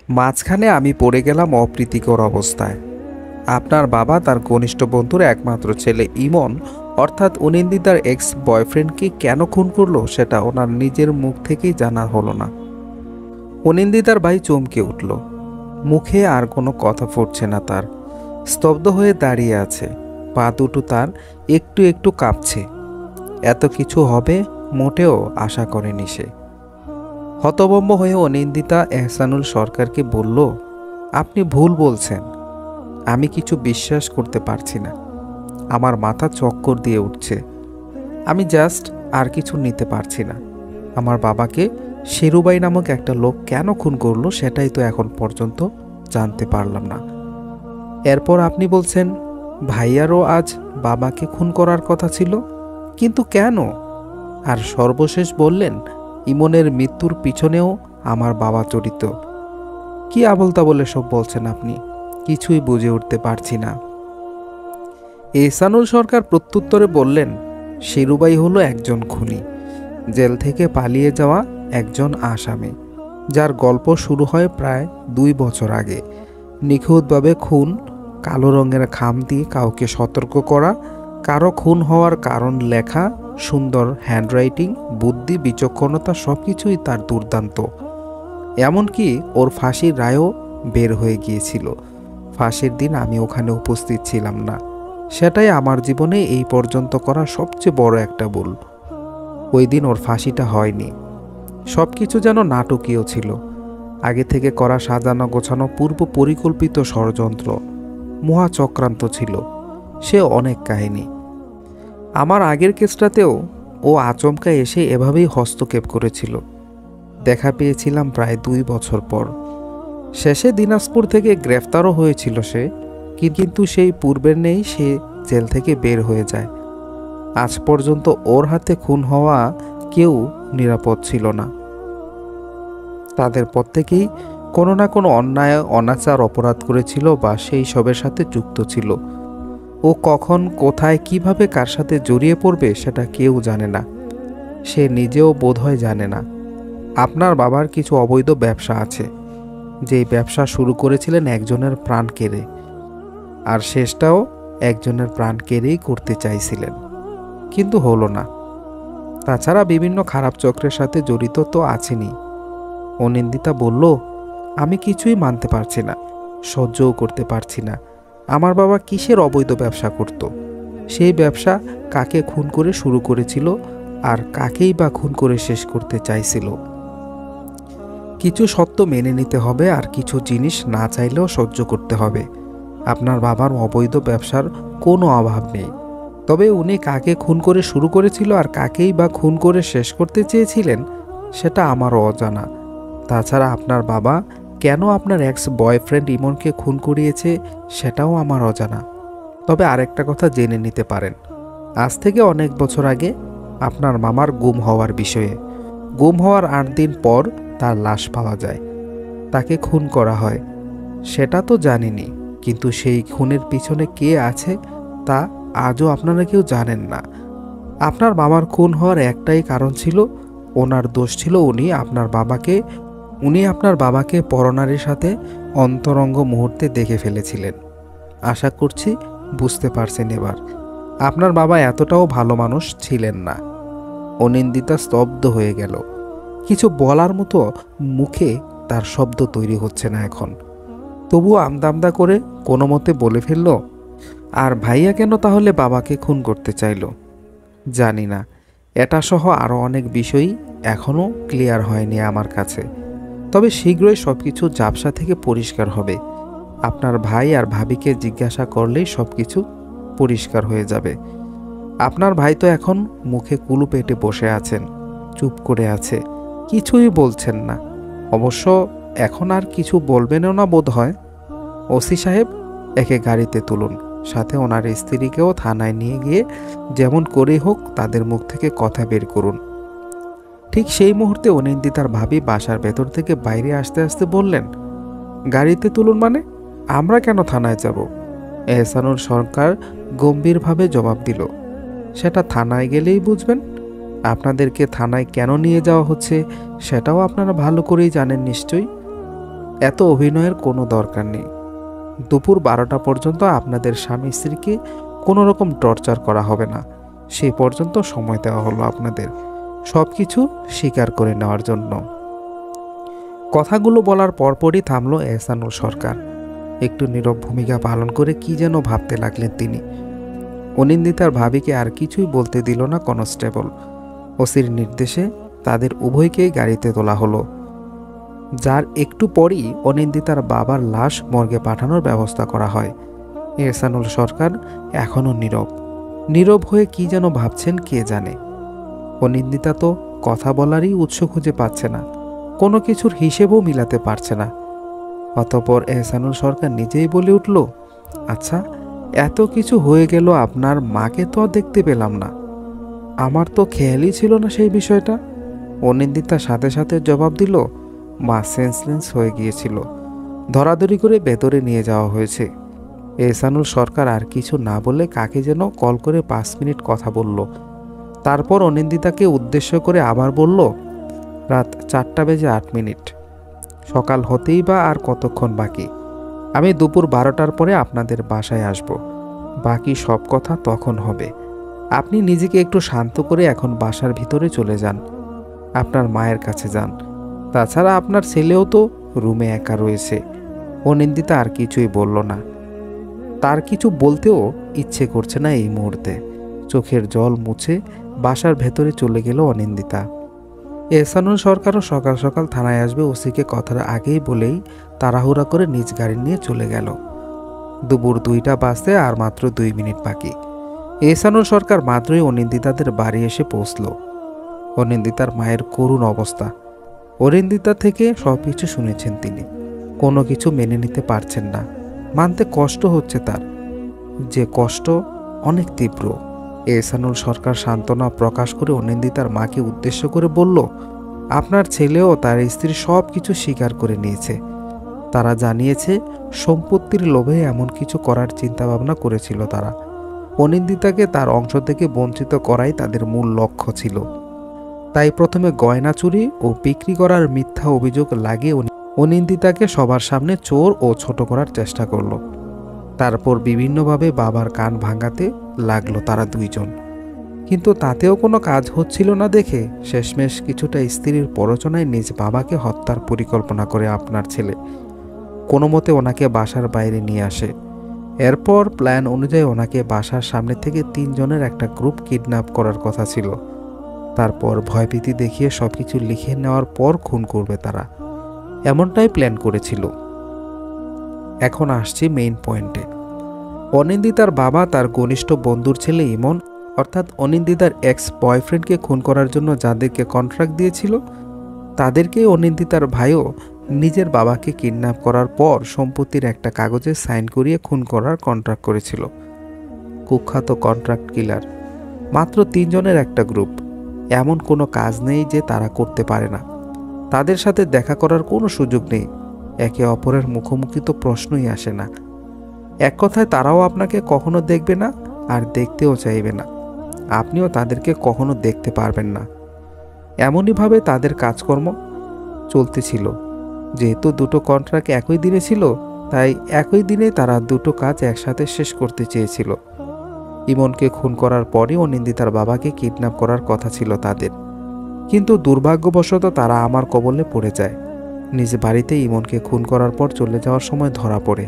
মাঝখানে আমি পড়ে গেলাম অপ্রীতিকর অবস্থায়। আপনার বাবা তার ঘনিষ্ঠ বন্ধুর একমাত্র ছেলে ইমন অর্থাৎ অনিন্দিতার এক্স বয়ফ্রেন্ডকে কেন খুন করলো সেটা ওনার নিজের মুখ থেকেই জানা হলো না। অনিন্দিতার ভাই চমকে উঠল। মুখে আর কোনো কথা ফুটছে না তার। স্তব্ধ হয়ে দাঁড়িয়ে আছে। পা দুটো তার একটু একটু কাঁপছে। এত কিছু হবে মোটেও আশা করেনি সে। হতভম্ব হয়ে অনিন্দিতা এহসানুল সরকারকে বলল, আপনি ভুল বলছেন। আমি কিছু বিশ্বাস করতে পারছি না। আমার মাথা চক্কর দিয়ে উঠছে। আমি জাস্ট আর কিছু নিতে পারছি না। আমার বাবাকে শেরুবাই নামক একটা লোক কেন খুন করলো সেটাই তো এখন পর্যন্ত জানতে পারলাম না। এরপর আপনি বলছেন ভাইয়ারও আজ বাবাকে খুন করার কথা ছিল, কিন্তু কেন? আর সর্বশেষ বললেন ইমনের মৃত্যুর পিছনেও আমার বাবা জড়িত। কি আবোলতাবোল সব বলছেন আপনি? কিছুই বুঝে উঠতে পারছি না। এহসানুল সরকার প্রত্যুত্তরে বললেন, শেরুবাই হলো একজন খুনি, জেল থেকে পালিয়ে যাওয়া একজন আসামি, যার গল্প শুরু হয় প্রায় 2 বছর আগে। নিখুঁতভাবে খুন, কালো রঙের খাম দিয়ে কাউকে সতর্ক করা, কারো খুন হওয়ার কারণ লেখা, সুন্দর হ্যান্ডরাইটিং, বুদ্ধি, বিচক্ষণতা সবকিছুই তার দুর্দান্ত। এমনকি ওর ফাঁসির রায়ও বের হয়ে গিয়েছিল। ফাঁসির দিন আমি ওখানে উপস্থিত ছিলাম না। সেটাই আমার জীবনে এই পর্যন্ত করা সবচেয়ে বড় একটা ভুল। ওই দিন ওর ফাঁসিটা হয়নি। সব কিছু যেন নাটকীয় ছিল। আগে থেকে করা সাজানো গোছানো পূর্ব পরিকল্পিত ষড়যন্ত্র, মহাচক্রান্ত ছিল। সে অনেক কাহিনী। আমার আগের কেসটাতেও ও আচমকা এসে এভাবেই হস্তক্ষেপ করেছিল। দেখা পেয়েছিলাম প্রায় 2 বছর পর। শেষে দিনাজপুর থেকে গ্রেফতারও হয়েছিল সে, কিন্তু সেই পূর্বের নেই সে জেল থেকে বের হয়ে যায়। আজ পর্যন্ত ওর হাতে খুন হওয়া কেউ নিরাপদ ছিল না। তাদের প্রত্যেকেই কোনো না কোনো অন্যায়, অনাচার, অপরাধ করেছিল বা সেই সবের সাথে যুক্ত ছিল। ও কখন, কোথায়, কিভাবে, কার সাথে জড়িয়ে পড়বে সেটা কেউ জানে না। সে নিজেও বোধহয় জানে না। আপনার বাবার কিছু অবৈধ ব্যবসা আছে, যেই ব্যবসা শুরু করেছিলেন একজনের প্রাণ কেড়ে, আর শেষটাও একজনের প্রাণ কেড়েই করতে চাইছিলেন, কিন্তু হলো না। তাছাড়া বিভিন্ন খারাপ চক্রের সাথে জড়িত তো আছেনই। অনিন্দিতা বলল, আমি কিছুই মানতে পারছি না, সহ্যও করতে পারছি না। আমার বাবা কিসের অবৈধ ব্যবসা করত? সেই ব্যবসা কাকে খুন করে শুরু করেছিল, আর কাকেই বা খুন করে শেষ করতে চাইছিল? কিছু সত্য মেনে নিতে হবে, আর কিছু জিনিস না চাইলেও সহ্য করতে হবে। আপনার বাবার অবৈধ ব্যবসার কোনো অভাব নেই, তবে উনি কাকে খুন করে শুরু করেছিল আর কাকেই বা খুন করে শেষ করতে চেয়েছিলেন সেটা আমারও অজানা। তাছাড়া আপনার বাবা কেন আপনার এক্স বয়ফ্রেন্ড ইমনকে খুন করিয়েছে সেটাও আমার অজানা। তবে আরেকটা কথা জেনে নিতে পারেন, আজ থেকে অনেক বছর আগে আপনার মামার গুম হওয়ার বিষয়ে। গুম হওয়ার 8 দিন পর তার লাশ পাওয়া যায়, তাকে খুন করা হয়। সেটা তো জানিনি, কিন্তু সেই খুনের পিছনে কে আছে তা আজও আপনারা কেউ জানেন না। আপনার মামার খুন হওয়ার একটাই কারণ ছিল, ওনার দোষ ছিল উনি আপনার বাবাকে পরনারীর সাথে অন্তরঙ্গ মুহূর্তে দেখে ফেলেছিলেন। আশা করছি বুঝতে পারছেন এবার। আপনার বাবা এতটাও ভালো মানুষ ছিলেন না। অনিন্দিতা স্তব্ধ হয়ে গেল। কিছু বলার মতো মুখে তার শব্দ তৈরি হচ্ছে না এখন। তবুও আমদামদা করে কোনো মতে বলে ফেলল, আর ভাইয়া কেন তাহলে বাবাকে খুন করতে চাইল? জানি না। এটা সহ আরও অনেক বিষয়ই এখনও ক্লিয়ার হয়নি আমার কাছে। তবে শীঘ্রই সব কিছু ঝাপসা থেকে পরিষ্কার হবে। আপনার ভাই আর ভাবিকে জিজ্ঞাসা করলেই সব কিছু পরিষ্কার হয়ে যাবে। আপনার ভাই তো এখন মুখে কুলু পেটে বসে আছেন, চুপ করে আছে, কিছুই বলছেন না। অবশ্য এখন আর কিছু বলবেনও না বোধ হয়। ওসি সাহেব, একে গাড়িতে তুলুন, সাথে ওনার স্ত্রীকেও থানায় নিয়ে গিয়ে যেমন করেই হোক তাদের মুখ থেকে কথা বের করুন। ঠিক সেই মুহূর্তে অনিন্দিতার ভাবি বাসার ভেতর থেকে বাইরে আসতে আসতে বললেন, গাড়িতে তুলুন মানে? আমরা কেন থানায় যাব? এহসানুল সরকার গম্ভীরভাবে জবাব দিল, সেটা থানায় গেলেই বুঝবেন। আপনাদেরকে থানায় কেন নিয়ে যাওয়া হচ্ছে সেটাও আপনারা ভালো করেই জানেন নিশ্চয়ই। এত অভিনয়ের কোনো দরকার নেই। দুপুর 12টা পর্যন্ত আপনাদের স্বামী স্ত্রীকে কোনো রকম টর্চার করা হবে না। সেই পর্যন্ত সময় দেওয়া হলো আপনাদের সব কিছু স্বীকার করে নেওয়ার জন্য। কথাগুলো বলার পরপরই থামলো এহসানুল সরকার। একটু নীরব ভূমিকা পালন করে কি যেন ভাবতে লাগলেন তিনি। অনিন্দিতার ভাবিকে আর কিছুই বলতে দিল না কনস্টেবল। ওসির নির্দেশে তাদের উভয়কেই গাড়িতে তোলা হলো। যার একটু পরই অনিন্দিতার বাবার লাশ মর্গে পাঠানোর ব্যবস্থা করা হয়। এহসানুল সরকার এখনও নীরব হয়ে কি যেন ভাবছেন কে জানে। অনিন্দিতা তো কথা বলারই উৎস খুঁজে পাচ্ছে না, কোনো কিছুর হিসেবও মিলাতে পারছে না। অতঃপর এহসানুল সরকার নিজেই বলে উঠল, আচ্ছা, এত কিছু হয়ে গেল, আপনার মাকে তো আর দেখতে পেলাম না। আমার তো খেয়ালই ছিল না সেই বিষয়টা। অনিন্দিতা সাথে সাথে জবাব দিল, মা সেন্সলেস হয়ে গিয়েছিল, ধরাধরি করে ভেতরে নিয়ে যাওয়া হয়েছে। এহসানুল সরকার আর কিছু না বলে কাকে যেন কল করে 5 মিনিট কথা বলল। তারপর অনিন্দিতাকে উদ্দেশ্য করে আবার বলল, রাত 4:08। সকাল হতেই বা আর কতক্ষণ বাকি? আমি দুপুর 12টার পরে আপনাদের বাসায় আসব। বাকি সব কথা তখন হবে। আপনি নিজেকে একটু শান্ত করে এখন বাসার ভিতরে চলে যান, আপনার মায়ের কাছে যান। তাছাড়া আপনার ছেলেও তো রুমে একা রয়েছে। অনিন্দিতা আর কিছুই বলল না। তার কিছু বলতেও ইচ্ছে করছে না এই মুহূর্তে। চোখের জল মুছে বাসার ভেতরে চলে গেল অনিন্দিতা। এহসানুল সরকারও সকাল সকাল থানায় আসবে ওসিকে কথার আগেই বলেই তাড়াহুড়া করে নিজ গাড়ি নিয়ে চলে গেল। দুপুর 2টা বাজতে আর মাত্র 2 মিনিট বাকি। এহসানুল সরকার মাত্রই অনিন্দিতাদের বাড়ি এসে পৌঁছল। অনিন্দিতার মায়ের করুণ অবস্থা। অনিন্দিতা থেকে সব কিছু শুনেছেন তিনি। কোনো কিছু মেনে নিতে পারছেন না, মানতে কষ্ট হচ্ছে তার, যে কষ্ট অনেক তীব্র। এহসানুল সরকার সান্ত্বনা প্রকাশ করে অনিন্দিতার মাকে উদ্দেশ্য করে বলল, আপনার ছেলেও তার স্ত্রী সব কিছু স্বীকার করে নিয়েছে। তারা জানিয়েছে সম্পত্তির লোভে এমন কিছু করার চিন্তাভাবনা করেছিল তারা। অনিন্দিতাকে তার অংশ থেকে বঞ্চিত করাই তাদের মূল লক্ষ্য ছিল। তাই প্রথমে গয়না চুরি ও বিক্রি করার মিথ্যা অভিযোগ লাগিয়ে অনিন্দিতাকে সবার সামনে চোর ও ছোট করার চেষ্টা করল। তারপর বিভিন্নভাবে বাবার কান ভাঙাতে লাগলো তারা দুইজন। কিন্তু তাতেও কোনো কাজ হচ্ছিল না দেখে শেষমেশ কিছুটা স্ত্রীর প্ররোচনায় নিজ বাবাকে হত্যার পরিকল্পনা করে আপনার ছেলে কোনো মতে ওনাকে বাসার বাইরে নিয়ে আসে। এরপর প্ল্যান অনুযায়ী ওনাকে বাসার সামনে থেকে 3 জনের একটা গ্রুপ কিডন্যাপ করার কথা ছিল। তারপর ভয়ভীতি দেখিয়ে সবকিছু লিখে নেওয়ার পর খুন করবে তারা, এমনটাই প্ল্যান করেছিল। এখন আসছি মেইন পয়েন্টে। অনিন্দিতার বাবা তার ঘনিষ্ঠ বন্ধুর ছেলে ইমন, অর্থাৎ অনিন্দিতার এক্স বয়ফ্রেন্ডকে খুন করার জন্য যাদেরকে কন্ট্রাক্ট দিয়েছিল, তাদেরকে অনিন্দিতার ভাইও নিজের বাবাকে কিডন্যাপ করার পর সম্পত্তির একটা কাগজে সাইন করিয়ে খুন করার কন্ট্রাক্ট করেছিল। কুখ্যাত কন্ট্রাক্ট কিলার। মাত্র 3 জনের একটা গ্রুপ। এমন কোনো কাজ নেই যে তারা করতে পারে না। তাদের সাথে দেখা করার কোনো সুযোগ নেই। একে অপরের মুখোমুখি তো প্রশ্নই আসে না। এক কথায় তারাও আপনাকে কখনো দেখবে না, আর দেখতেও চাইবে না। আপনিও তাদেরকে কখনো দেখতে পারবেন না। এমনইভাবে তাদের কাজকর্ম চলতেছিল। যেহেতু দুটো কন্ট্রাক্ট একই দিনে ছিল, তাই একই দিনে তারা দুটো কাজ একসাথে শেষ করতে চেয়েছিল। ইমনকে খুন করার পরই অনিন্দিতার বাবাকে কিডন্যাপ করার কথা ছিল তাদের, কিন্তু দুর্ভাগ্যবশত তারা আমার কবলে পড়ে যায়। নিজ বাড়িতে ইমনকে খুন করার পর চলে যাওয়ার সময় ধরা পড়ে।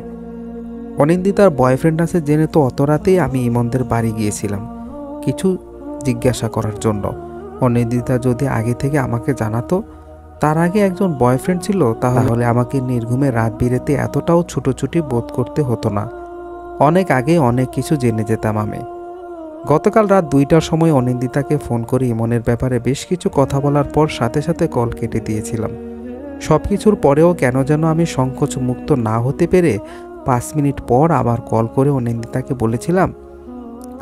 অনিন্দিতার বয়ফ্রেন্ড আছে জেনে তো অত রাতেই আমি ইমনদের বাড়ি গিয়েছিলাম কিছু জিজ্ঞাসা করার জন্য। অনিন্দিতা যদি আগে থেকে আমাকে জানাতো তার আগে একজন বয়ফ্রেন্ড ছিল, তাহলে আমাকে নির্ঘুমে রাত বিরেতে এতটাও ছুটোছুটি বোধ করতে হতো না। অনেক আগে অনেক কিছু জেনে যেতাম আমি। গতকাল রাত 2টার সময় অনিন্দিতাকে ফোন করে ইমনের ব্যাপারে বেশ কিছু কথা বলার পর সাথে সাথে কল কেটে দিয়েছিলাম। সব কিছুর পরেও কেন যেন আমি সংকোচ মুক্ত না হতে পেরে 5 মিনিট পর আবার কল করে অনিন্দিতাকে বলেছিলাম,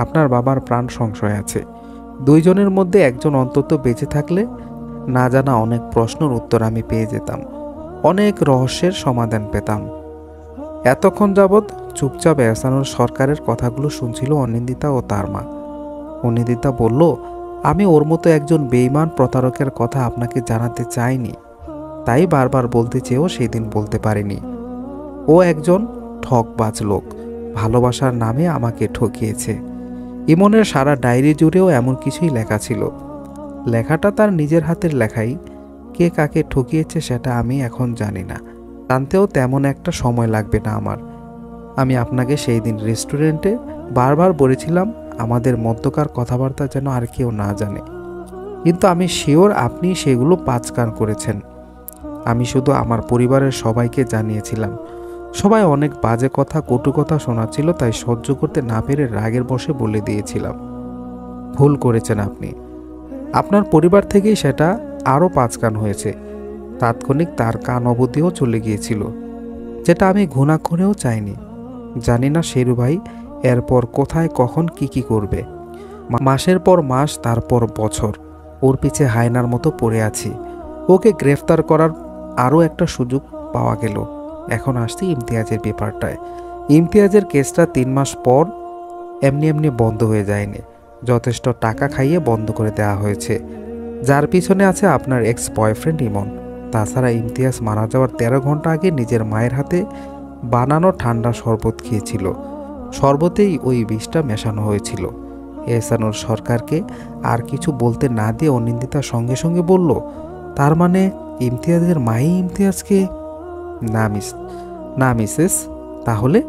আপনার বাবার প্রাণ সংশয় আছে। 2 জনের মধ্যে একজন অন্তত বেঁচে থাকলে না জানা অনেক প্রশ্নের উত্তর আমি পেয়ে যেতাম, অনেক রহস্যের সমাধান পেতাম। এতক্ষণ যাবৎ চুপচাপ এহসানুল সরকারের কথাগুলো শুনছিল অনিন্দিতা ও তার মা। অনিন্দিতা বলল, আমি ওর মতো একজন বেঈমান প্রতারকের কথা আপনাকে জানাতে চাইনি। তাই বারবার বলতে চেয়েও সেদিন বলতে পারিনি। ও একজন ঠকবাজ লোক, ভালোবাসার নামে আমাকে ঠকিয়েছে। ইমনের সারা ডায়েরি জুড়েও এমন কিছুই লেখা ছিল। লেখাটা তার নিজের হাতের লেখাই। কে কাকে ঠকিয়েছে সেটা আমি এখন জানি না, জানতেও তেমন একটা সময় লাগবে না আমার। আমি আপনাকে সেই দিন রেস্টুরেন্টে বারবার বলেছিলাম আমাদের মধ্যকার কথাবার্তা যেন আর কেউ না জানে, কিন্তু আমি শিওর আপনি সেগুলো পাঁচকান করেছেন। আমি শুধু আমার পরিবারের সবাইকে জানিয়েছিলাম। সবাই অনেক বাজে কথা, কটু কথা শোনাচ্ছিল, তাই সহ্য করতে না পেরে রাগের বশে বলে দিয়েছিলাম। ভুল করেছেন আপনি। আপনার পরিবার থেকেই সেটা আরও পাঁচকান হয়েছে। তাৎক্ষণিক তার কান অবধিও চলে গিয়েছিল, যেটা আমি ঘুণাক্ষরেও চাইনি। জানি না শেরু ভাই এরপর কোথায় কখন কি করবে। মাসের পর মাস, তারপর বছর ওর পিছে হায়নার মতো পড়ে আছি। ওকে গ্রেফতার করার আরও একটা সুযোগ পাওয়া গেল। এখন আসছি ইমতিয়াজের ব্যাপারটায়। ইমতিয়াজের কেসটা 3 মাস পর এমনি বন্ধ হয়ে যায়নি। যথেষ্ট টাকা খাইয়ে বন্ধ করে দেওয়া হয়েছে, যার পিছনে আছে আপনার এক্স বয়ফ্রেন্ড ইমন। তাছাড়া ইমতিয়াজ মারা যাওয়ার 13 ঘন্টা আগে নিজের মায়ের হাতে বানানো ঠান্ডা শরবত খেয়েছিল। শরবতেই ওই বিষটা মেশানো হয়েছিল। এহসানুর সরকারকে আর কিছু বলতে না দিয়ে অনিন্দিতা সঙ্গে সঙ্গে বলল, তার মানে ইমতিয়াজের মাই ইমতিয়াজকে? না মিসেস, তাহলে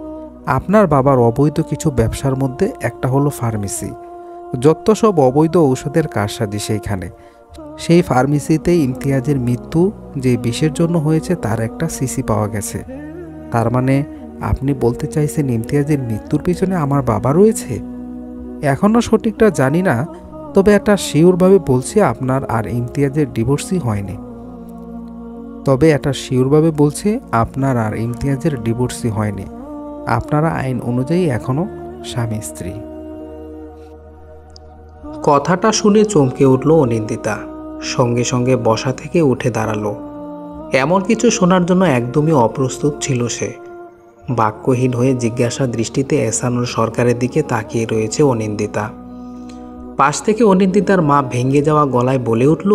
আপনার বাবার অবৈধ কিছু ব্যবসার মধ্যে একটা হলো ফার্মেসি। যত সব অবৈধ ঔষধের কারসাজি সেইখানে। সেই ফার্মেসিতেই ইমতিয়াজের মৃত্যু যে বিষের জন্য হয়েছে তার একটা সিসি পাওয়া গেছে। তার মানে আপনি বলতে চাইছেন ইমতিয়াজের মৃত্যুর পিছনে আমার বাবা রয়েছে? এখনও সঠিকটা জানি না, তবে একটা শিওরভাবে বলছি আপনার আর ইমতিয়াজের ডিভোর্সই হয়নি। আপনারা আইন অনুযায়ী এখনও স্বামী স্ত্রী। কথাটা শুনে চমকে উঠল অনিন্দিতা। সঙ্গে সঙ্গে বসা থেকে উঠে দাঁড়ালো। এমন কিছু শোনার জন্য একদমই অপ্রস্তুত ছিল সে। বাক্যহীন হয়ে জিজ্ঞাসা দৃষ্টিতে এহসানুর সরকারের দিকে তাকিয়ে রয়েছে অনিন্দিতা। পাশ থেকে অনিন্দিতার মা ভেঙে যাওয়া গলায় বলে উঠল,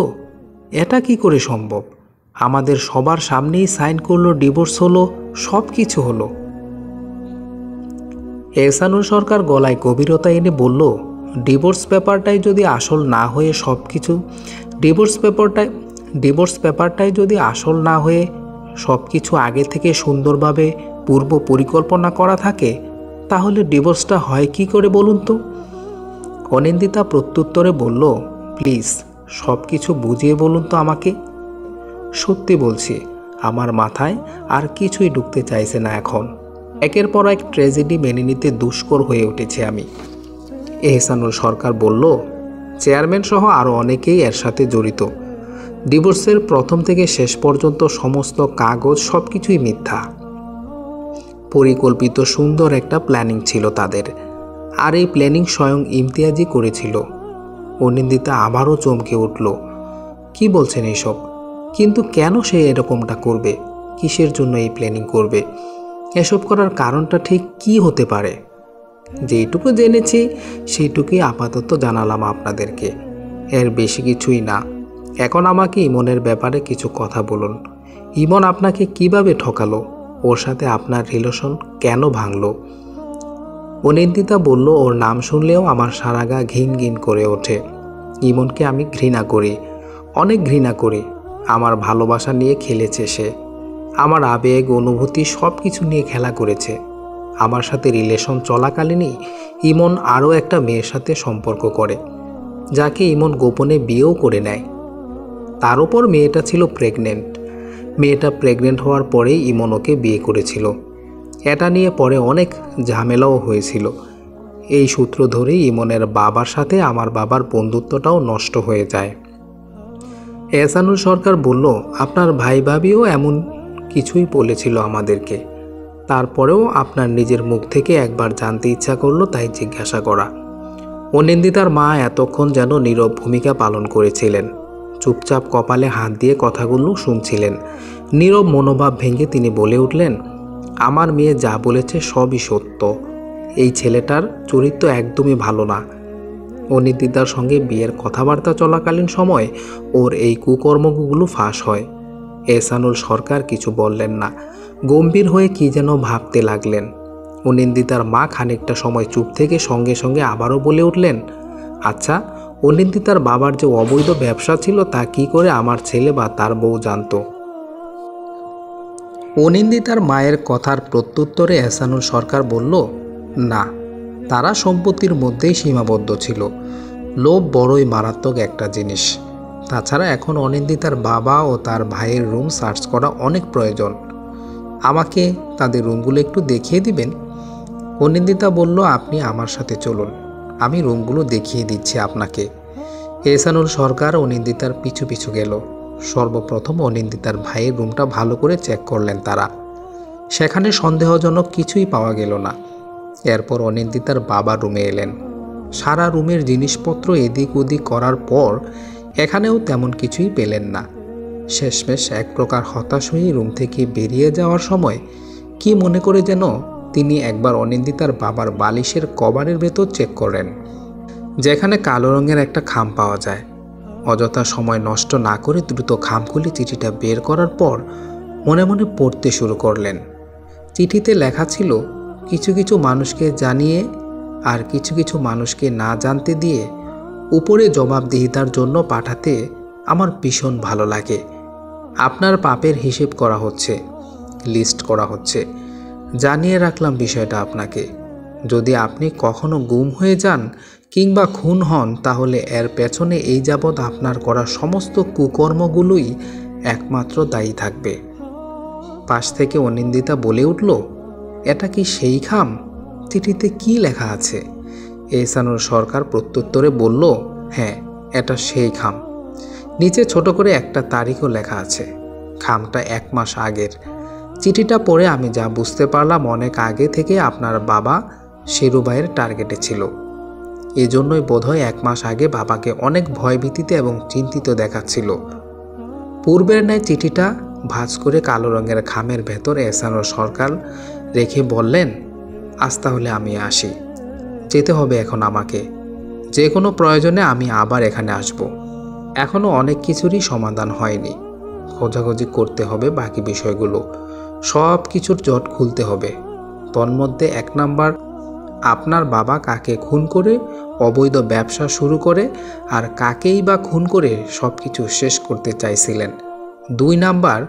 এটা কি করে সম্ভব? আমাদের সবার সামনেই সাইন করলো, ডিভোর্স হলো, সব কিছু হলো। এহসানুর সরকার গলায় গভীরতা এনে বলল, ডিভোর্স পেপারটাই যদি আসল না হয়ে সব কিছু আগে থেকে সুন্দরভাবে পূর্ব পরিকল্পনা করা থাকে, তাহলে ডিভোর্সটা হয় কি করে বলুন তো? অনিন্দিতা প্রত্যুত্তরে বলল, প্লিজ সব কিছু বুঝিয়ে বলুন তো আমাকে। সত্যি বলছি, আমার মাথায় আর কিছুই ঢুকতে চাইছে না এখন। একের পর এক ট্র্যাজেডি মেনে নিতে দুষ্কর হয়ে উঠেছে আমি। এহসানুর সরকার বলল, চেয়ারম্যান সহ আরও অনেকেই এর সাথে জড়িত। ডিভোর্সের প্রথম থেকে শেষ পর্যন্ত সমস্ত কাগজ সব কিছুই মিথ্যা। পরিকল্পিত সুন্দর একটা প্ল্যানিং ছিল তাদের, আর এই প্ল্যানিং স্বয়ং ইমতিয়াজই করেছিল। অনিন্দিতা আবারও চমকে উঠল। কি বলছেন এইসব? কিন্তু কেন সে এরকমটা করবে? কিসের জন্য এই প্ল্যানিং করবে? এসব করার কারণটা ঠিক কি হতে পারে? যেইটুকু জেনেছি সেইটুকুই আপাতত জানালাম আপনাদেরকে, এর বেশি কিছুই না। এখন আমাকে ইমনের ব্যাপারে কিছু কথা বলুন। ইমন আপনাকে কিভাবে ঠকালো? ওর সাথে আপনার রিলেশন কেন ভাঙলো? অনিন্দিতা বলল, ওর নাম শুনলেও আমার সারা গা ঘিন ঘিন করে ওঠে। ইমনকে আমি ঘৃণা করি, অনেক ঘৃণা করি। আমার ভালোবাসা নিয়ে খেলেছে সে, আমার আবেগ অনুভূতি সব কিছু নিয়ে খেলা করেছে। আমার সাথে রিলেশন চলাকালীনই ইমন আরও একটা মেয়ের সাথে সম্পর্ক করে, যাকে ইমন গোপনে বিয়েও করে নেয়। তার উপর মেয়েটা ছিল প্রেগনেন্ট। মেয়েটা প্রেগনেন্ট হওয়ার পরেই ইমন ওকে বিয়ে করেছিল। এটা নিয়ে পরে অনেক ঝামেলাও হয়েছিল। এই সূত্র ধরেই ইমনের বাবার সাথে আমার বাবার বন্ধুত্বটাও নষ্ট হয়ে যায়। এহসানুর সরকার বলল, আপনার ভাই ভাবিও এমন কিছুই বলেছিল আমাদেরকে। তারপরেও আপনার নিজের মুখ থেকে একবার জানতে ইচ্ছা করলো, তাই জিজ্ঞাসা করা। অনিন্দিতার মা এতক্ষণ যেন নীরব ভূমিকা পালন করেছিলেন। চুপচাপ কপালে হাত দিয়ে কথাগুলো শুনছিলেন। নীরব মনোভাব ভেঙে তিনি বলে উঠলেন, আমার মেয়ে যা বলেছে সবই সত্য। এই ছেলেটার চরিত্র একদমই ভালো না। অনিন্দিতার সঙ্গে বিয়ের কথাবার্তা চলাকালীন সময় ওর এই কুকর্মগুলো ফাঁস হয়। এহসানুল সরকার কিছু বললেন না, গম্ভীর হয়ে কি যেন ভাবতে লাগলেন। অনিন্দিতার মা খানিকটা সময় চুপ থেকে সঙ্গে সঙ্গে আবারও বলে উঠলেন, আচ্ছা, অনিন্দিতার বাবার যে অবৈধ ব্যবসা ছিল তা কি করে আমার ছেলে বা তার বউ জানতো? অনিন্দিতার মায়ের কথার প্রত্যুত্তরে এহসানুল সরকার বলল, না, তারা সম্পত্তির মধ্যেই সীমাবদ্ধ ছিল। লোভ বড়ই মারাত্মক একটা জিনিস। তাছাড়া এখন অনিন্দিতার বাবা ও তার ভাইয়ের রুম সার্চ করা অনেক প্রয়োজন। আমাকে তাদের রুমগুলো একটু দেখিয়ে দিবেন? অনিন্দিতা বলল, আপনি আমার সাথে চলুন, আমি রুমগুলো দেখিয়ে দিচ্ছি আপনাকে। এহসানুল সরকার অনিন্দিতার পিছু পিছু গেল। সর্বপ্রথম অনিন্দিতার ভাইয়ের রুমটা ভালো করে চেক করলেন তারা। সেখানে সন্দেহজনক কিছুই পাওয়া গেল না। এরপর অনিন্দিতার বাবা রুমে এলেন। সারা রুমের জিনিসপত্র এদিক ওদিক করার পর এখানেও তেমন কিছুই পেলেন না। শেষমেশ এক প্রকার হতাশ হয়ে রুম থেকে বেরিয়ে যাওয়ার সময় কি মনে করে যেন তিনি একবার অনিন্দিতার বাবার বালিশের কভারের ভেতর চেক করেন, যেখানে কালো রঙের একটা খাম পাওয়া যায়। অযথা সময় নষ্ট না করে দ্রুত খাম খুলে চিঠিটা বের করার পর মনে মনে পড়তে শুরু করলেন। চিঠিতে লেখা ছিল, কিছু কিছু মানুষকে জানিয়ে আর কিছু কিছু মানুষকে না জানতে দিয়ে উপরে জবাবদিহিতার জন্য পাঠাতে আমার ভীষণ ভালো লাগে। আপনার পাপের হিসেব করা হচ্ছে, লিস্ট করা হচ্ছে। জানিয়ে রাখলাম বিষয়টা আপনাকে। যদি আপনি কখনো গুম হয়ে যান কিংবা খুন হন, তাহলে এর পেছনে এই যাবৎ আপনার করা সমস্ত কুকর্মগুলোই একমাত্র দায়ী থাকবে। পাশ থেকে অনিন্দিতা বলে উঠল, এটা কি সেই খাম? চিঠিতে কি লেখা আছে? এহসানুল সরকার প্রত্যুত্তরে বলল, হ্যাঁ, এটা সেই খাম। নিচে ছোট করে একটা তারিখও লেখা আছে। খামটা 1 মাস আগের। চিঠিটা পড়ে আমি যা বুঝতে পারলাম, অনেক আগে থেকে আপনার বাবা শেরুবাইয়ের টার্গেটে ছিল। এজন্যই বোধহয় 1 মাস আগে বাবাকে অনেক ভয়ভীতিতে এবং চিন্তিত দেখাচ্ছিল। পূর্বের ন্যায় চিঠিটা ভাঁজ করে কালো রঙের খামের ভেতর এহসানুল সরকার রেখে বললেন, আজ তাহলে আমি আসি। যেতে হবে এখন আমাকে। যে কোনো প্রয়োজনে আমি আবার এখানে আসব। এখনও অনেক কিছুরই সমাধান হয়নি। খোঁজাখুঁজি করতে হবে বাকি বিষয়গুলো। সব কিছুর জট খুলতে হবে। তন্মধ্যে 1 নাম্বার, আপনার বাবা কাকে খুন করে অবৈধ ব্যবসা শুরু করে আর কাকেই বা খুন করে সব কিছু শেষ করতে চাইছিলেন। 2 নাম্বার,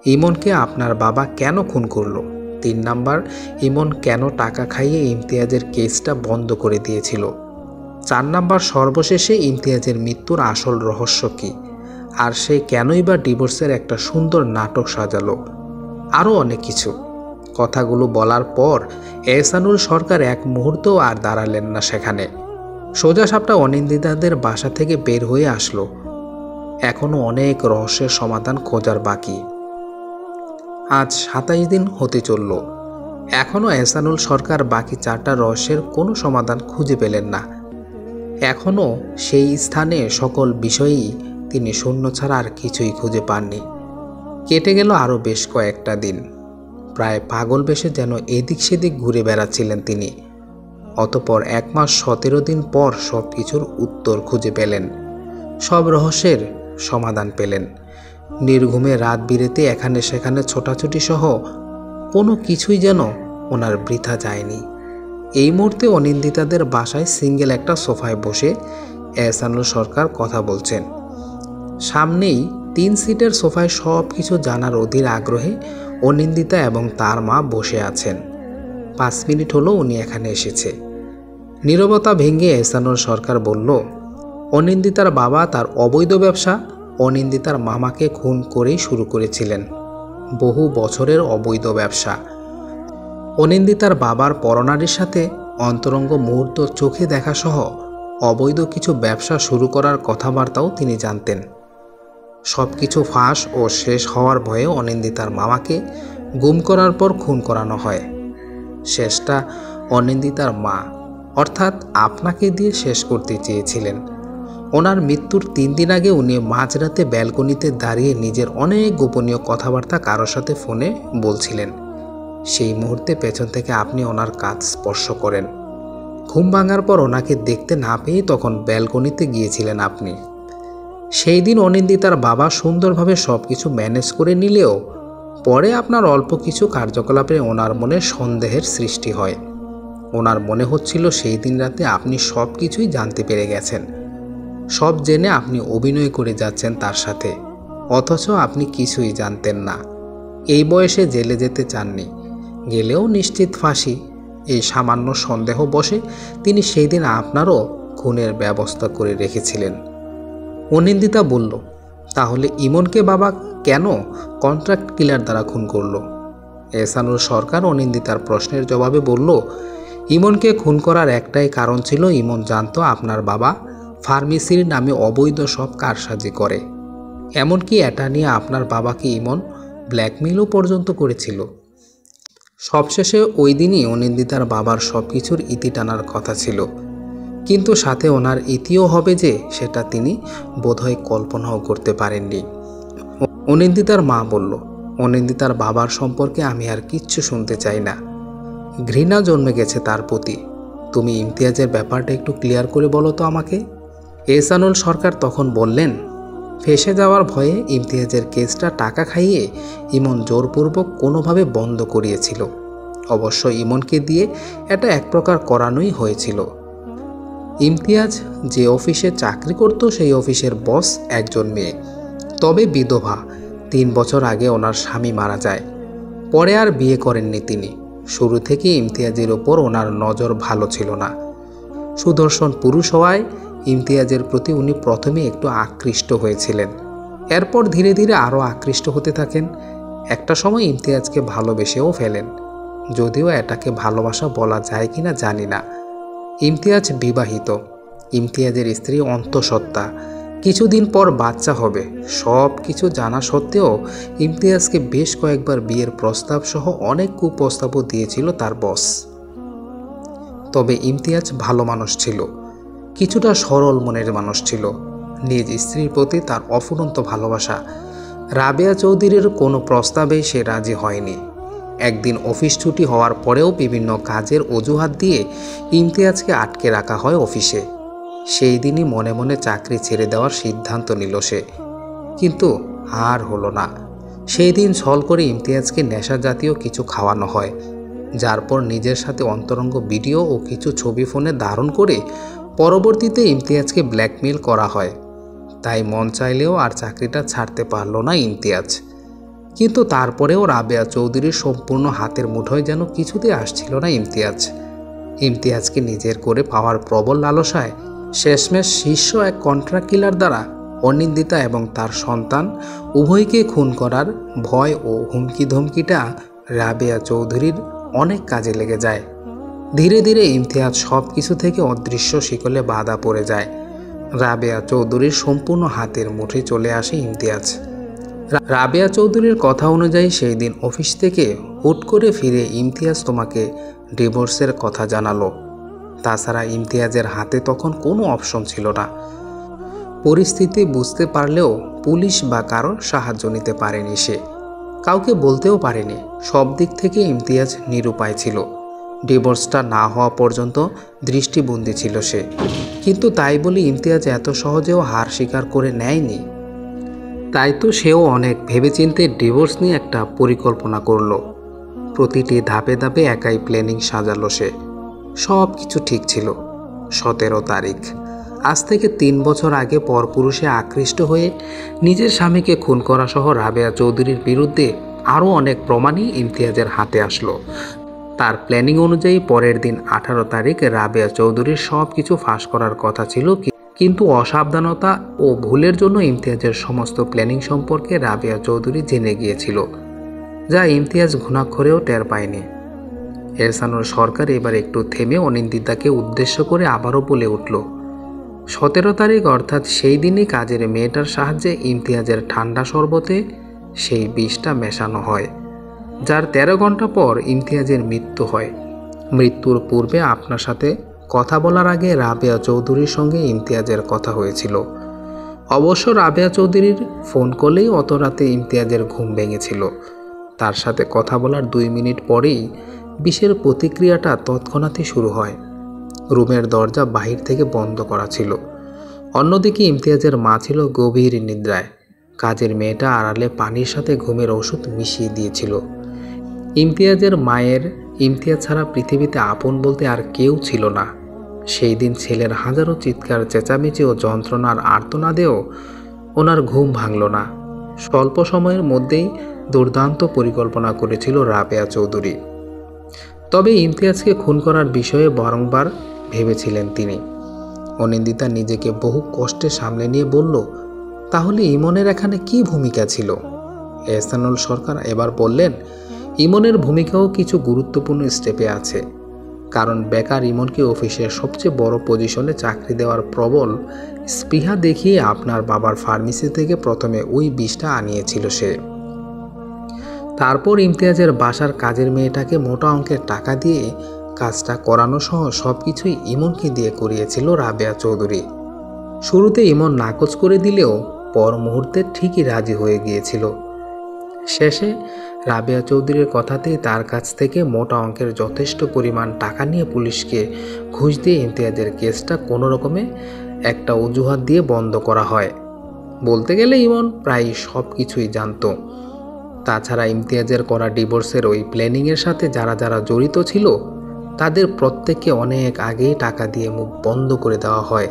ইমনকে আপনার বাবা কেন খুন করলো। 3 নাম্বার, ইমন কেন টাকা খাইয়ে ইমতিয়াজের কেসটা বন্ধ করে দিয়েছিল। 4 নাম্বার, সর্বশেষে ইমতিয়াজের মৃত্যুর আসল রহস্য কী, আর সে কেনই বা ডিভোর্সের একটা সুন্দর নাটক সাজালো। আরও অনেক কিছু। কথাগুলো বলার পর এহসানুল সরকার এক মুহূর্তও আর দাঁড়ালেন না সেখানে। সোজা সাপটা অনিন্দিতাদের বাসা থেকে বের হয়ে আসলো। এখনও অনেক রহস্যের সমাধান খোঁজার বাকি। আজ 27 দিন হতে চলল। এখনও এহসানুল সরকার বাকি 4টা রহস্যের কোনো সমাধান খুঁজে পেলেন না। এখনও সেই স্থানে সকল বিষয়েই তিনি শূন্য ছাড়া আর কিছুই খুঁজে পাননি। কেটে গেল আরও বেশ কয়েকটা দিন। প্রায় পাগল বেশে যেন এদিক সেদিক ঘুরে বেড়াচ্ছিলেন তিনি। অতপর 1 মাস 17 দিন পর সব কিছুর উত্তর খুঁজে পেলেন। সব রহস্যের সমাধান পেলেন। নির্ঘুমে রাত বিরেতে এখানে সেখানে ছোটাছুটি সহ কোনো কিছুই যেন ওনার বৃথা যায়নি। এই মুহূর্তে অনিন্দিতাদের বাসায় সিঙ্গেল একটা সোফায় বসে এহসানুল সরকার কথা বলছেন। সামনেই 3 সিটের সোফায় সব কিছু জানার অধীর আগ্রহে অনিন্দিতা এবং তার মা বসে আছেন। 5 মিনিট হলো উনি এখানে এসেছে। নীরবতা ভেঙে এহসানুল সরকার বলল, অনিন্দিতার বাবা তার অবৈধ ব্যবসা অনিন্দিতার মামাকে খুন করেই শুরু করেছিলেন। বহু বছরের অবৈধ ব্যবসা। অনিন্দিতার বাবার পরনারীর সাথে অন্তরঙ্গ মুহূর্ত চোখে দেখা সহ অবৈধ কিছু ব্যবসা শুরু করার কথাবার্তাও তিনি জানতেন। সব কিছু ফাঁস ও শেষ হওয়ার ভয়ে অনিন্দিতার মামাকে গুম করার পর খুন করানো হয়। শেষটা অনিন্দিতার মা অর্থাৎ আপনাকে দিয়ে শেষ করতে চেয়েছিলেন। ওনার মৃত্যুর 3 দিন আগে উনি মাঝরাতে ব্যালকনিতে দাঁড়িয়ে নিজের অনেক গোপনীয় কথাবার্তা কারোর সাথে ফোনে বলছিলেন। সেই মুহূর্তে পেছন থেকে আপনি ওনার কাঁধ স্পর্শ করেন। ঘুম ভাঙার পর ওনাকে দেখতে না পেয়ে তখন ব্যালকনিতে গিয়েছিলেন আপনি। সেই দিন অনিন্দিতার বাবা সুন্দরভাবে সব কিছু ম্যানেজ করে নিলেও পরে আপনার অল্প কিছু কার্যকলাপে ওনার মনে সন্দেহের সৃষ্টি হয়। ওনার মনে হচ্ছিল সেই দিন রাতে আপনি সব কিছুই জানতে পেরে গেছেন, সব জেনে আপনি অভিনয় করে যাচ্ছেন তার সাথে, অথচ আপনি কিছুই জানতেন না। এই বয়সে জেলে যেতে চাননি, গেলেও নিশ্চিত ফাঁসি, এই সামান্য সন্দেহ বশে তিনি সেই দিন আপনারও খুনের ব্যবস্থা করে রেখেছিলেন। অনিন্দিতা বলল, তাহলে ইমনকে বাবা কেন কন্ট্রাক্ট কিলার দ্বারা খুন করল? এহসানুল সরকার অনিন্দিতার প্রশ্নের জবাবে বলল, ইমনকে খুন করার একটাই কারণ ছিল, ইমন জানতো আপনার বাবা ফার্মেসির নামে অবৈধ সব কারসাজি করে। এমনকি এটা নিয়ে আপনার বাবাকে ইমন ব্ল্যাকমেইলও পর্যন্ত করেছিল। সবশেষে ওই দিনই অনিন্দিতার বাবার সব কিছুর ইতি টানার কথা ছিল, কিন্তু সাথে ওনার ইতিও হবে যে সেটা তিনি বোধহয় কল্পনাও করতে পারেননি। অনিন্দিতার মা বলল, অনিন্দিতার বাবার সম্পর্কে আমি আর কিচ্ছু শুনতে চাই না, ঘৃণা জন্মে গেছে তার প্রতি। তুমি ইমতিয়াজের ব্যাপারটা একটু ক্লিয়ার করে বলো তো আমাকে। এহসানুল সরকার তখন বললেন, ফেঁসে যাওয়ার ভয়ে ইমতিয়াজের কেসটা টাকা খাইয়ে ইমন জোরপূর্বক কোনোভাবে বন্ধ করিয়েছিল। অবশ্য ইমনকে দিয়ে এটা এক প্রকার করানোই হয়েছিল। ইমতিয়াজ যে অফিসে চাকরি করত সেই অফিসের বস একজন মেয়ে, তবে বিধবা। 3 বছর আগে ওনার স্বামী মারা যায়, পরে আর বিয়ে করেননি তিনি। শুরু থেকে ইমতিয়াজের ওপর ওনার নজর ভালো ছিল না। সুদর্শন পুরুষ হওয়ায় ইমতিয়াজের প্রতি উনি প্রথমে একটু আকৃষ্ট হয়েছিলেন, এরপর ধীরে ধীরে আরও আকৃষ্ট হতে থাকেন। একটা সময় ইমতিয়াজকে ভালোবেসেও ফেলেন, যদিও এটাকে ভালোবাসা বলা যায় কিনা জানি না। ইমতিয়াজ বিবাহিত, ইমতিয়াজের স্ত্রী অন্তঃসত্ত্বা, কিছুদিন পর বাচ্চা হবে। সব কিছু জানা সত্ত্বেও ইমতিয়াজকে বেশ কয়েকবার বিয়ের প্রস্তাব সহ অনেক কুপ্রস্তাবও দিয়েছিল তার বস। তবে ইমতিয়াজ ভালো মানুষ ছিল, কিছুটা সরল মনের মানুষ ছিল। নিজ স্ত্রীর প্রতি তার অফুরন্ত ভালোবাসা। রাবেয়া চৌধুরীর কোনো প্রস্তাবেই সে রাজি হয়নি। একদিন অফিস ছুটি হওয়ার পরেও বিভিন্ন কাজের অজুহাত দিয়ে ইমতিয়াজকে আটকে রাখা হয় অফিসে। সেই দিনই মনে মনে চাকরি ছেড়ে দেওয়ার সিদ্ধান্ত নিল সে, কিন্তু আর হলো না। সেই দিন ছল করে ইমতিয়াজকে নেশা জাতীয় কিছু খাওয়ানো হয়, যার পর নিজের সাথে অন্তরঙ্গ ভিডিও ও কিছু ছবি ফোনে ধারণ করে পরবর্তীতে ইমতিয়াজকে ব্ল্যাকমেইল করা হয়। তাই মন চাইলেও আর চাকরিটা ছাড়তে পারল না ইমতিয়াজ। কিন্তু তারপরেও রাবেয়া চৌধুরীর সম্পূর্ণ হাতের মুঠোয় যেন কিছুতে আসছিল না ইমতিয়াজ। ইমতিয়াজকে নিজের করে পাওয়ার প্রবল লালসায় শেষমেশ শীর্ষ এক কন্ট্রাক্ট কিলার দ্বারা অনিন্দিতা এবং তার সন্তান উভয়কে খুন করার ভয় ও হুমকি ধমকিটা রাবেয়া চৌধুরীর অনেক কাজে লেগে যায়। ধীরে ধীরে ইমতিয়াজ সব কিছু থেকে অদৃশ্য শিকলে বাধা পড়ে যায়। রাবেয়া চৌধুরীর সম্পূর্ণ হাতের মুঠে চলে আসে ইমতিয়াজ। রাবেয়া চৌধুরীর কথা অনুযায়ী সেই দিন অফিস থেকে হুট করে ফিরে ইমতিয়াজ তোমাকে ডিভোর্সের কথা জানালো। তাছাড়া ইমতিয়াজের হাতে তখন কোনো অপশন ছিল না। পরিস্থিতি বুঝতে পারলেও পুলিশ বা কারোর সাহায্য নিতে পারেনি সে, কাউকে বলতেও পারেনি। সব দিক থেকে ইমতিয়াজ নিরুপায় ছিল। ডিভোর্সটা না হওয়া পর্যন্ত দৃষ্টিবন্দী ছিল সে, কিন্তু তাই বলে ইমতিয়াজ এত সহজেও হার স্বীকার করে নেয়নি। তাই তো সেও অনেক ভেবেচিন্তে ডিভোর্স নিয়ে একটা পরিকল্পনা করল। প্রতিটি ধাপে ধাপে একাই প্ল্যানিং সাজালো সে। সব কিছু ঠিক ছিল। 17 তারিখ, আজ থেকে 3 বছর আগে পরপুরুষে আকৃষ্ট হয়ে নিজের স্বামীকে খুন করা সহ রাবেয়া চৌধুরীর বিরুদ্ধে আরও অনেক প্রমাণই ইমতিয়াজের হাতে আসলো। তার প্ল্যানিং অনুযায়ী পরের দিন 18 তারিখ রাবেয়া চৌধুরীর সব কিছু ফাঁস করার কথা ছিল, কিন্তু অসাবধানতা ও ভুলের জন্য ইমতিয়াজের সমস্ত প্ল্যানিং সম্পর্কে রাবেয়া চৌধুরী জেনে গিয়েছিল, যা ইমতিয়াজ ঘুণাক্ষরেও টের পায়নি। এহসানুল সরকার এবার একটু থেমে অনিন্দিতাকে উদ্দেশ্য করে আবারও বলে উঠল, 17 তারিখ অর্থাৎ সেই দিনই কাজের মেয়েটার সাহায্যে ইমতিয়াজের ঠান্ডা শরবতে সেই বিষটা মেশানো হয়, যার 13 ঘন্টা পর ইমতিয়াজের মৃত্যু হয়। মৃত্যুর পূর্বে আপনার সাথে কথা বলার আগে রাবেয়া চৌধুরীর সঙ্গে ইমতিয়াজের কথা হয়েছিল। অবশ্য রাবেয়া চৌধুরীর ফোন কলেই অত রাতে ইমতিয়াজের ঘুম ভেঙেছিল। তার সাথে কথা বলার 2 মিনিট পরেই বিষের প্রতিক্রিয়াটা তৎক্ষণাৎই শুরু হয়। রুমের দরজা বাহির থেকে বন্ধ করা ছিল। অন্যদিকে ইমতিয়াজের মা ছিল গভীর নিদ্রায়। কাজের মেয়েটা আড়ালে পানির সাথে ঘুমের ওষুধ মিশিয়ে দিয়েছিল। ইমতিয়াজের মায়ের ইমতিয়াজ ছাড়া পৃথিবীতে আপন বলতে আর কেউ ছিল না। সেই দিন ছেলের হাজারো চিৎকার, চেঁচামেচি ও যন্ত্রণার আর্তনাদেও ওনার ঘুম ভাঙল না। স্বল্প সময়ের মধ্যেই দুর্দান্ত পরিকল্পনা করেছিল রাবেয়া চৌধুরী। তবে ইমতিয়াজকে খুন করার বিষয়ে বারংবার ভেবেছিলেন তিনি। অনিন্দিতা নিজেকে বহু কষ্টে সামলে নিয়ে বলল, তাহলে ইমনের এখানে কি ভূমিকা ছিল? এহসানুল সরকার এবার বললেন, ইমনের ভূমিকাও কিছু গুরুত্বপূর্ণ স্টেপে আছে। কারণ বেকার ইমনকে অফিসের সবচেয়ে বড় পজিশনে চাকরি দেওয়ার প্রবল স্পৃহা দেখিয়ে আপনার বাবার ফার্মেসি থেকে প্রথমে ওই বিষটা আনিয়েছিল সে। তারপর ইমতিয়াজের বাসার কাজের মেয়েটাকে মোটা অঙ্কের টাকা দিয়ে কাজটা করানো সহ সব কিছুই ইমনকে দিয়ে করিয়েছিল রাবেয়া চৌধুরী। শুরুতে ইমন নাকচ করে দিলেও পর মুহূর্তে ঠিকই রাজি হয়ে গিয়েছিল। শেষে রাবেয়া চৌধুরীর কথাতেই তার কাছ থেকে মোটা অঙ্কের যথেষ্ট পরিমাণ টাকা নিয়ে পুলিশকে ঘুষ দিয়ে ইমতিয়াজের কেসটা কোনো রকমে একটা অজুহাত দিয়ে বন্ধ করা হয়। বলতে গেলে ইমন প্রায় সব কিছুই জানত। তাছাড়া ইমতিয়াজের করা ডিভোর্সের ওই প্ল্যানিংয়ের সাথে যারা যারা জড়িত ছিল তাদের প্রত্যেককে অনেক আগেই টাকা দিয়ে মুখ বন্ধ করে দেওয়া হয়।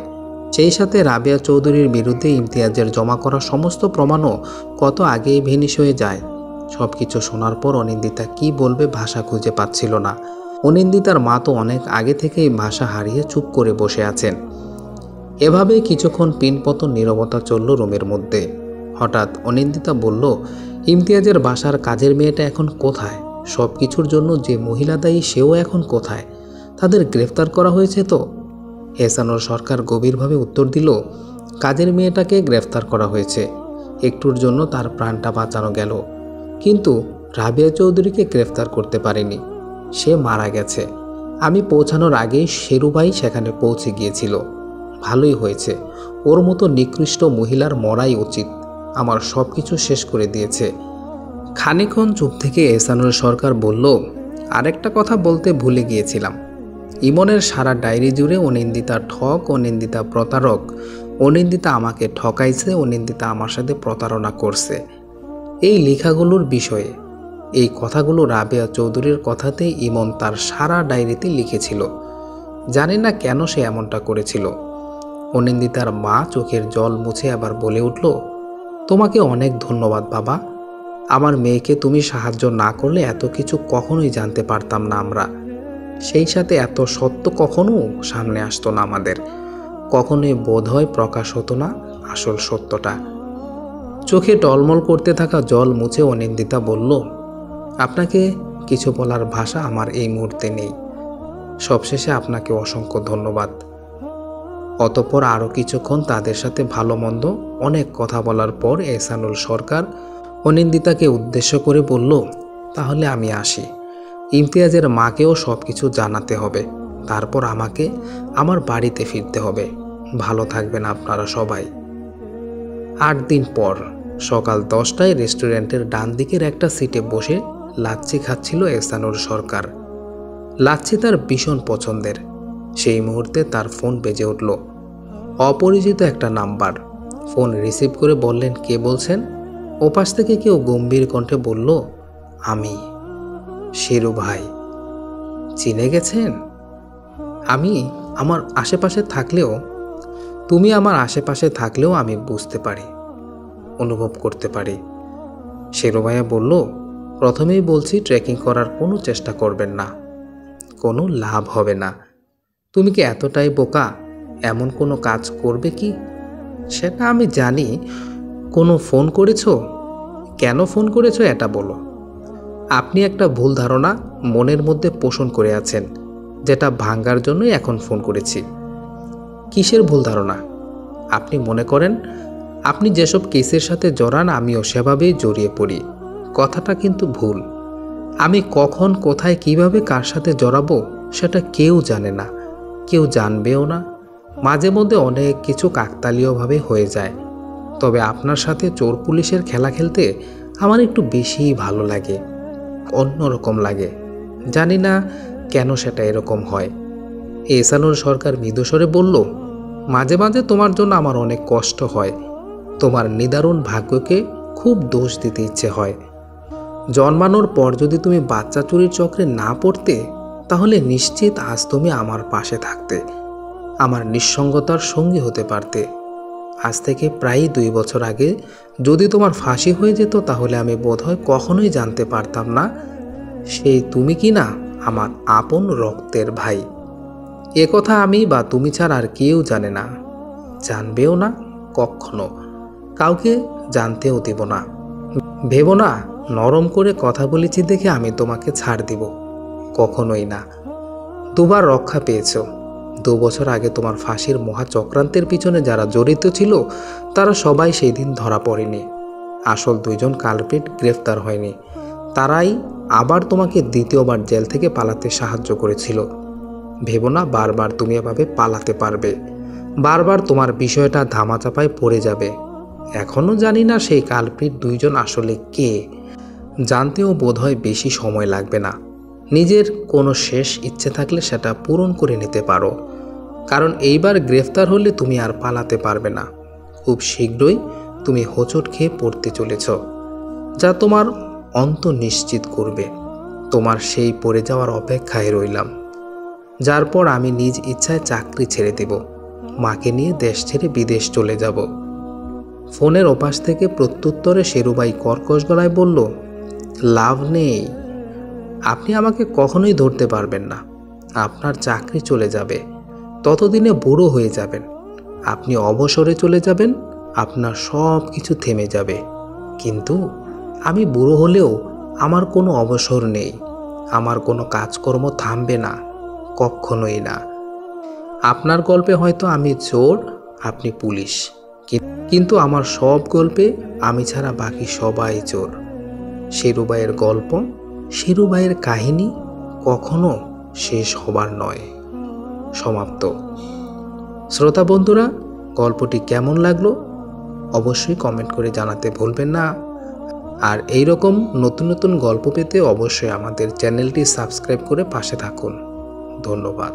সেই সাথে রাবেয়া চৌধুরীর বিরুদ্ধে ইমতিয়াজের জমা করা সমস্ত প্রমাণও কত আগেই ভেনিশ হয়ে যায়। সব কিছু শোনার পর অনিন্দিতা কি বলবে ভাষা খুঁজে পাচ্ছিল না। অনিন্দিতার মা তো অনেক আগে থেকেই ভাষা হারিয়ে চুপ করে বসে আছেন। এভাবেই কিছুক্ষণ পিনপতন নীরবতা চলল রুমের মধ্যে। হঠাৎ অনিন্দিতা বলল, ইমতিয়াজের বাসার কাজের মেয়েটা এখন কোথায়? সব কিছুর জন্য যে মহিলা দায়ী সেও এখন কোথায়? তাদের গ্রেফতার করা হয়েছে তো? এহসানুল সরকার গভীরভাবে উত্তর দিল, কাজের মেয়েটাকে গ্রেফতার করা হয়েছে। একটুর জন্য তার প্রাণটা বাঁচানো গেল, কিন্তু রাবেয়া চৌধুরীকে গ্রেফতার করতে পারেনি। সে মারা গেছে। আমি পৌঁছানোর আগেই শেরু ভাই সেখানে পৌঁছে গিয়েছিল। ভালোই হয়েছে, ওর মতো নিকৃষ্ট মহিলার মরাই উচিত। আমার সব কিছু শেষ করে দিয়েছে। খানিকক্ষণ চুপ থেকে এহসানুল সরকার বলল, আরেকটা কথা বলতে ভুলে গিয়েছিলাম। ইমনের সারা ডায়েরি জুড়ে অনিন্দিতা ঠক, অনিন্দিতা প্রতারক, অনিন্দিতা আমাকে ঠকাইছে, অনিন্দিতা আমার সাথে প্রতারণা করছে। এই লেখাগুলোর বিষয়ে এই কথাগুলো রাবেয়া চৌধুরীর কথাতেই ইমন তার সারা ডায়েরিতে লিখেছিল। জানি না কেন সে এমনটা করেছিল। অনিন্দিতার মা চোখের জল মুছে আবার বলে উঠল, তোমাকে অনেক ধন্যবাদ বাবা। আমার মেয়েকে তুমি সাহায্য না করলে এত কিছু কখনোই জানতে পারতাম না আমরা। সেই সাথে এত সত্য কখনো সামনে আসতো না আমাদের। কখনোই বোধহয় প্রকাশ হতো না আসল সত্যটা। চোখে টলমল করতে থাকা জল মুছে অনিন্দিতা বলল, আপনাকে কিছু বলার ভাষা আমার এই মুহূর্তে নেই। সবশেষে আপনাকে অসংখ্য ধন্যবাদ। অতঃপর আরও কিছুক্ষণ তাদের সাথে ভালো মন্দ অনেক কথা বলার পর এহসানুল সরকার অনিন্দিতাকে উদ্দেশ্য করে বলল, তাহলে আমি আসি। ইমতিয়াজের মাকেও সব কিছু জানাতে হবে। তারপর আমাকে আমার বাড়িতে ফিরতে হবে। ভালো থাকবেন আপনারা সবাই। 8 দিন পর সকাল 10টায় রেস্টুরেন্টের ডান দিকের একটা সিটে বসে লাচ্ছি খাচ্ছিল এহসানুল সরকার। লাচ্ছি তার ভীষণ পছন্দের। সেই মুহূর্তে তার ফোন বেজে উঠল। অপরিচিত একটা নাম্বার। ফোন রিসিভ করে বললেন, কে বলছেন? ওপাশ থেকে কেউ গম্ভীর কণ্ঠে বলল, আমি শেরু ভাই। চিনে গেছেন? আমি আমার আশেপাশে থাকলেও তুমি আমার আশেপাশে থাকলেও আমি বুঝতে পারি, অনুভব করতে পারি। শেরু ভাইয়া বলল, প্রথমেই বলছি ট্রেকিং করার কোনো চেষ্টা করবেন না, কোনো লাভ হবে না। তুমি কি এতটাই বোকা? এমন কোনো কাজ করবে কি? সেটা আমি জানি। কোনো ফোন করেছো? কেন ফোন করেছো এটা বলো। আপনি একটা ভুল ধারণা মনের মধ্যে পোষণ করে আছেন, যেটা ভাঙার জন্যই এখন ফোন করেছি। কিসের ভুল ধারণা? আপনি মনে করেন আপনি যেসব কেসের সাথে জড়ান আমিও সেভাবেই জড়িয়ে পড়ি। কথাটা কিন্তু ভুল। আমি কখন, কোথায়, কিভাবে, কার সাথে জড়াবো সেটা কেউ জানে না, কেউ জানবেও না। মাঝে মধ্যে অনেক কিছু কাকতালীয়ভাবে হয়ে যায়। তবে আপনার সাথে চোর পুলিশের খেলা খেলতে আমার একটু বেশিই ভালো লাগে, অন্যরকম লাগে। জানি না কেন সেটা এরকম হয়। এহসানুল সরকার মৃদুস্বরে বলল, মাঝে মাঝে তোমার জন্য আমার অনেক কষ্ট হয়। তোমার নিদারুণ ভাগ্যকে খুব দোষ দিতে ইচ্ছে হয়। জন্মানোর পর যদি তুমি বাচ্চা চুরির চক্রে না পড়তে, তাহলে নিশ্চিত আজ তুমি আমার পাশে থাকতে, আমার নিঃসঙ্গতার সঙ্গী হতে পারতে। আজ থেকে প্রায় 2 বছর আগে যদি তোমার ফাঁসি হয়ে যেত, তাহলে আমি বোধহয় কখনোই জানতে পারতাম না সেই তুমি কি না আমার আপন রক্তের ভাই। এ কথা আমি বা তুমি ছাড়া আর কেউ জানে না, জানবেও না, কখনো কাউকে জানতেও দিব না। ভেবো না নরম করে কথা বলেছি দেখে আমি তোমাকে ছাড় দিব, কখনোই না। 2বার রক্ষা পেয়েছ। 2 বছর আগে তোমার ফাঁসির মহাচক্রান্তের পিছনে যারা জড়িত ছিল তারা সবাই সেই দিন ধরা পড়েনি। আসল 2 জন কালপ্রিট গ্রেফতার হয়নি। তারাই আবার তোমাকে 2য়বার জেল থেকে পালাতে সাহায্য করেছিল। ভেবো না বারবার তুমি এভাবে পালাতে পারবে, বারবার তোমার বিষয়টা ধামাচাপায় পড়ে যাবে। এখনও জানি না সেই কালপ্রিট 2 জন আসলে কে, জানতেও বোধহয় বেশি সময় লাগবে না। নিজের কোনো শেষ ইচ্ছে থাকলে সেটা পূরণ করে নিতে পারো, কারণ এইবার গ্রেফতার হলে তুমি আর পালাতে পারবে না। খুব শীঘ্রই তুমি হোঁচট খেয়ে পড়তে চলেছ, যা তোমার অন্ত নিশ্চিত করবে। তোমার সেই পড়ে যাওয়ার অপেক্ষায় রইলাম, যার পর আমি নিজ ইচ্ছায় চাকরি ছেড়ে দেব, মাকে নিয়ে দেশ ছেড়ে বিদেশ চলে যাব। ফোনের ওপাশ থেকে প্রত্যুত্তরে শেরুবাই কর্কশ গলায় বলল, লাভ নেই, আপনি আমাকে কখনোই ধরতে পারবেন না। আপনার চাকরি চলে যাবে, ততদিনে বুড়ো হয়ে যাবেন। আপনি অবসরে চলে যাবেন, আপনার সব কিছু থেমে যাবে। কিন্তু আমি বুড়ো হলেও আমার কোনো অবসর নেই, আমার কোনো কাজকর্ম থামবে না, কখনোই না। আপনার গল্পে হয়তো আমি চোর, আপনি পুলিশ, কিন্তু আমার সব গল্পে আমি ছাড়া বাকি সবাই চোর। শেরুবাইয়ের গল্প, শেরুবাইয়ের কাহিনী কখনো শেষ হবার নয়। সমাপ্ত। শ্রোতা বন্ধুরা, গল্পটি কেমন লাগলো অবশ্যই কমেন্ট করে জানাতে ভুলবেন না। আর এই রকম নতুন নতুন গল্প পেতে অবশ্যই আমাদের চ্যানেলটি সাবস্ক্রাইব করে পাশে থাকুন। ধন্যবাদ।